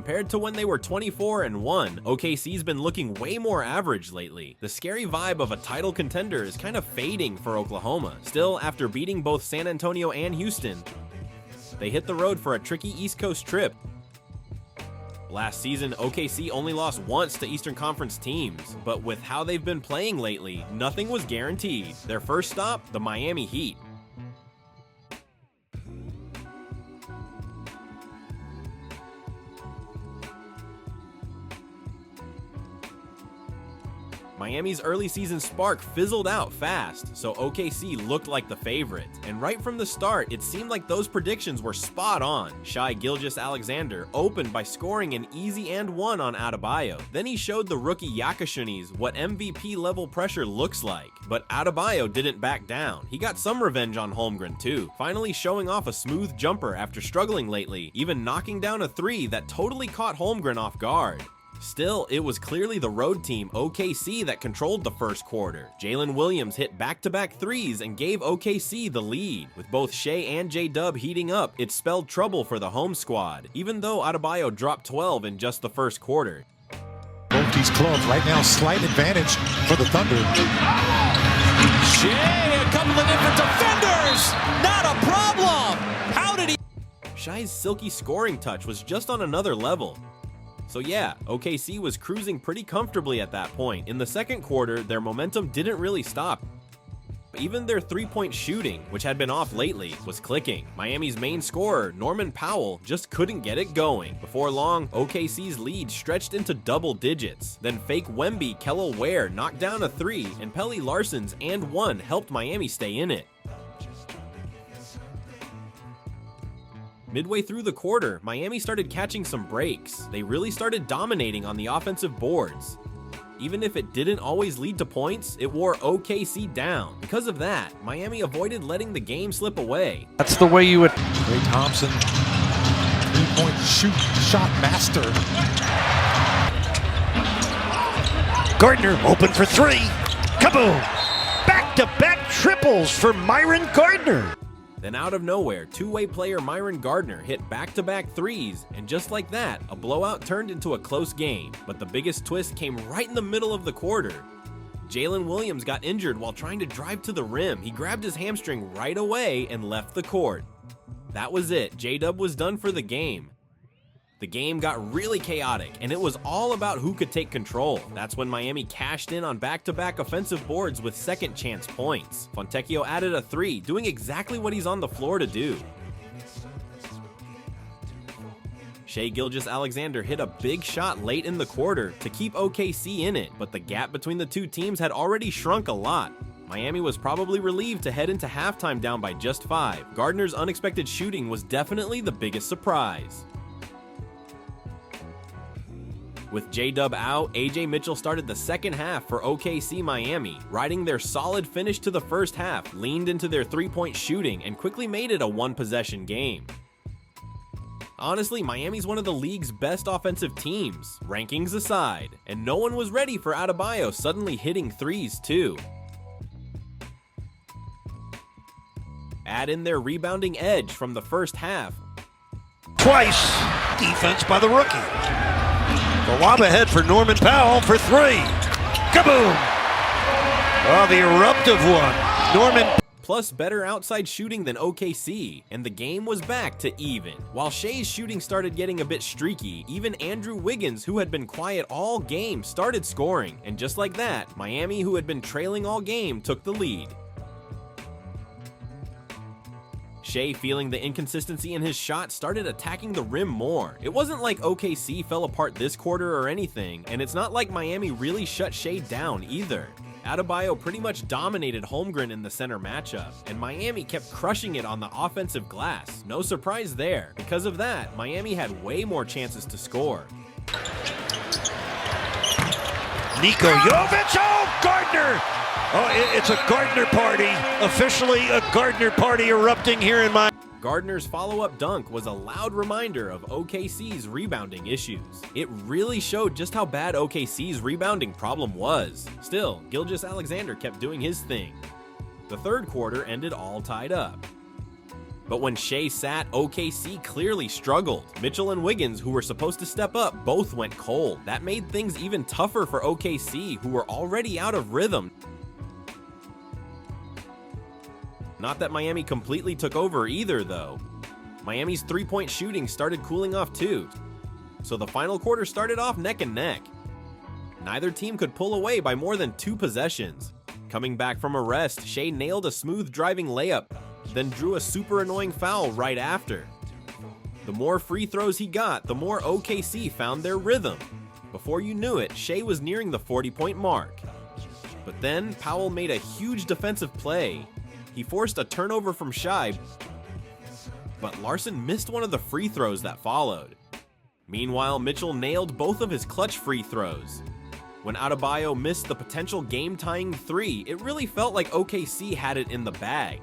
Compared to when they were 24-1, OKC's been looking way more average lately. The scary vibe of a title contender is kind of fading for Oklahoma. Still, after beating both San Antonio and Houston, they hit the road for a tricky East Coast trip. Last season, OKC only lost once to Eastern Conference teams, but with how they've been playing lately, nothing was guaranteed. Their first stop, the Miami Heat. Miami's early season spark fizzled out fast, so OKC looked like the favorite. And right from the start, it seemed like those predictions were spot on. Shai Gilgeous-Alexander opened by scoring an easy and one on Adebayo. Then he showed the rookie Yakashunis what MVP level pressure looks like. But Adebayo didn't back down. He got some revenge on Holmgren too, finally showing off a smooth jumper after struggling lately, even knocking down a three that totally caught Holmgren off guard. Still, it was clearly the road team, OKC, that controlled the first quarter. Jalen Williams hit back-to-back threes and gave OKC the lead. With both Shai and JDub heating up, it spelled trouble for the home squad, even though Adebayo dropped 12 in just the first quarter. Both these clubs right now, slight advantage for the Thunder. Shai, a couple of different defenders! Not a problem! How did he... Shai's silky scoring touch was just on another level. So yeah, OKC was cruising pretty comfortably at that point. In the second quarter, their momentum didn't really stop. Even their three-point shooting, which had been off lately, was clicking. Miami's main scorer, Norman Powell, just couldn't get it going. Before long, OKC's lead stretched into double digits. Then fake Wemby Kel'el Ware knocked down a three, and Pelly Larson's and one helped Miami stay in it. Midway through the quarter, Miami started catching some breaks. They really started dominating on the offensive boards. Even if it didn't always lead to points, it wore OKC down. Because of that, Miami avoided letting the game slip away. That's the way you would... Klay Thompson, three-point shot master. Gardner open for three. Kaboom! Back-to-back triples for Myron Gardner. Then out of nowhere, two-way player Myron Gardner hit back-to-back threes, and just like that, a blowout turned into a close game. But the biggest twist came right in the middle of the quarter. Jalen Williams got injured while trying to drive to the rim. He grabbed his hamstring right away and left the court. That was it. JDub was done for the game. The game got really chaotic, and it was all about who could take control. That's when Miami cashed in on back-to-back offensive boards with second chance points. Fontecchio added a three, doing exactly what he's on the floor to do. Shai Gilgeous-Alexander hit a big shot late in the quarter to keep OKC in it, but the gap between the two teams had already shrunk a lot. Miami was probably relieved to head into halftime down by just 5. Gardner's unexpected shooting was definitely the biggest surprise. With JDub out, AJ Mitchell started the second half for OKC Miami, riding their solid finish to the first half, leaned into their three-point shooting, and quickly made it a one-possession game. Honestly, Miami's one of the league's best offensive teams, rankings aside, and no one was ready for Adebayo suddenly hitting threes too. Add in their rebounding edge from the first half. Twice, defense by the rookie. The lob ahead for Norman Powell for three. Kaboom! Oh, the eruptive one. Norman. Plus better outside shooting than OKC, and the game was back to even. While Shai's shooting started getting a bit streaky, even Andrew Wiggins, who had been quiet all game, started scoring. And just like that, Miami, who had been trailing all game, took the lead. Shai, feeling the inconsistency in his shot, started attacking the rim more. It wasn't like OKC fell apart this quarter or anything, and it's not like Miami really shut Shai down either. Adebayo pretty much dominated Holmgren in the center matchup, and Miami kept crushing it on the offensive glass. No surprise there. Because of that, Miami had way more chances to score. Niko Jovic, oh, Gardner! Oh, it's a Gardner party. Officially a Gardner party erupting here in my... Gardner's follow-up dunk was a loud reminder of OKC's rebounding issues. It really showed just how bad OKC's rebounding problem was. Still, Gilgeous-Alexander kept doing his thing. The third quarter ended all tied up. But when Shai sat, OKC clearly struggled. Mitchell and Wiggins, who were supposed to step up, both went cold. That made things even tougher for OKC, who were already out of rhythm. Not that Miami completely took over either, though. Miami's three-point shooting started cooling off too, so the final quarter started off neck and neck. Neither team could pull away by more than 2 possessions. Coming back from a rest, Shai nailed a smooth driving layup, then drew a super annoying foul right after. The more free throws he got, the more OKC found their rhythm. Before you knew it, Shai was nearing the 40-point mark. But then Powell made a huge defensive play. He forced a turnover from Shai, but Larson missed one of the free throws that followed. Meanwhile, Mitchell nailed both of his clutch free throws. When Adebayo missed the potential game-tying 3, it really felt like OKC had it in the bag.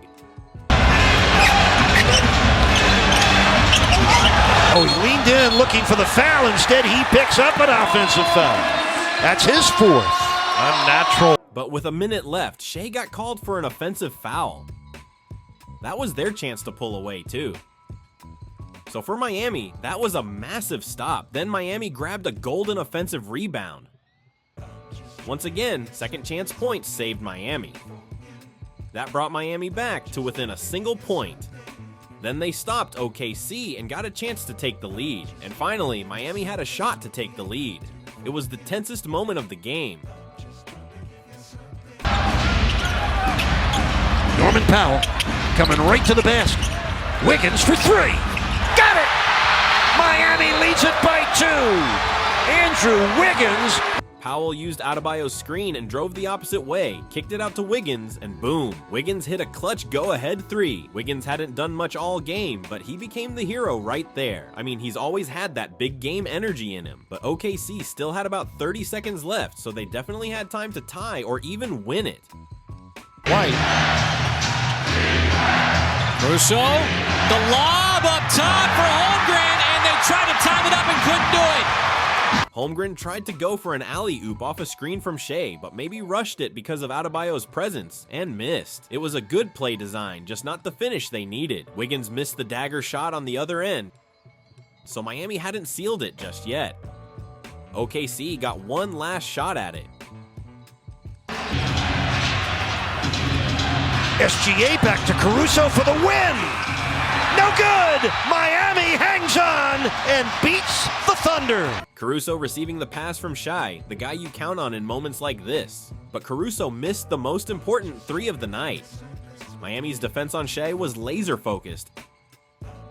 Oh, he leaned in looking for the foul. Instead, he picks up an offensive foul. That's his 4th. Unnatural. But with a minute left, Shai got called for an offensive foul. That was their chance to pull away too. So for Miami, that was a massive stop. Then Miami grabbed a golden offensive rebound. Once again, second chance points saved Miami. That brought Miami back to within a single point. Then they stopped OKC and got a chance to take the lead. And finally, Miami had a shot to take the lead. It was the tensest moment of the game. Norman Powell coming right to the basket. Wiggins for 3. Got it! Miami leads it by 2. Andrew Wiggins. Powell used Adebayo's screen and drove the opposite way, kicked it out to Wiggins, and boom, Wiggins hit a clutch go-ahead 3. Wiggins hadn't done much all game, but he became the hero right there. I mean, he's always had that big game energy in him, but OKC still had about 30 seconds left, so they definitely had time to tie or even win it. White. Caruso, the lob up top for Holmgren, and they tried to time it up and couldn't do it. Holmgren tried to go for an alley-oop off a screen from Shai, but maybe rushed it because of Adebayo's presence, and missed. It was a good play design, just not the finish they needed. Wiggins missed the dagger shot on the other end, so Miami hadn't sealed it just yet. OKC got one last shot at it. SGA back to Caruso for the win. No good! Miami hangs on and beats the Thunder. Caruso receiving the pass from Shai, the guy you count on in moments like this. But Caruso missed the most important 3 of the night. Miami's defense on Shai was laser focused.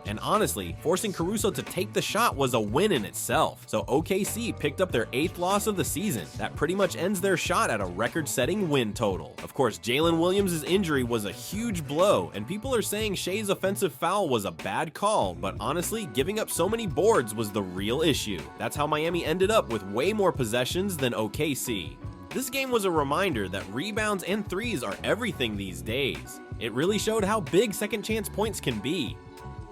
And honestly, forcing Caruso to take the shot was a win in itself. So OKC picked up their 8th loss of the season. That pretty much ends their shot at a record-setting win total. Of course, Jalen Williams' injury was a huge blow, and people are saying Shai's offensive foul was a bad call, but honestly, giving up so many boards was the real issue. That's how Miami ended up with way more possessions than OKC. This game was a reminder that rebounds and threes are everything these days. It really showed how big second chance points can be.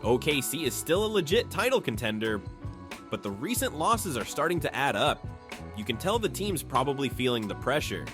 OKC is still a legit title contender, but the recent losses are starting to add up. You can tell the team's probably feeling the pressure.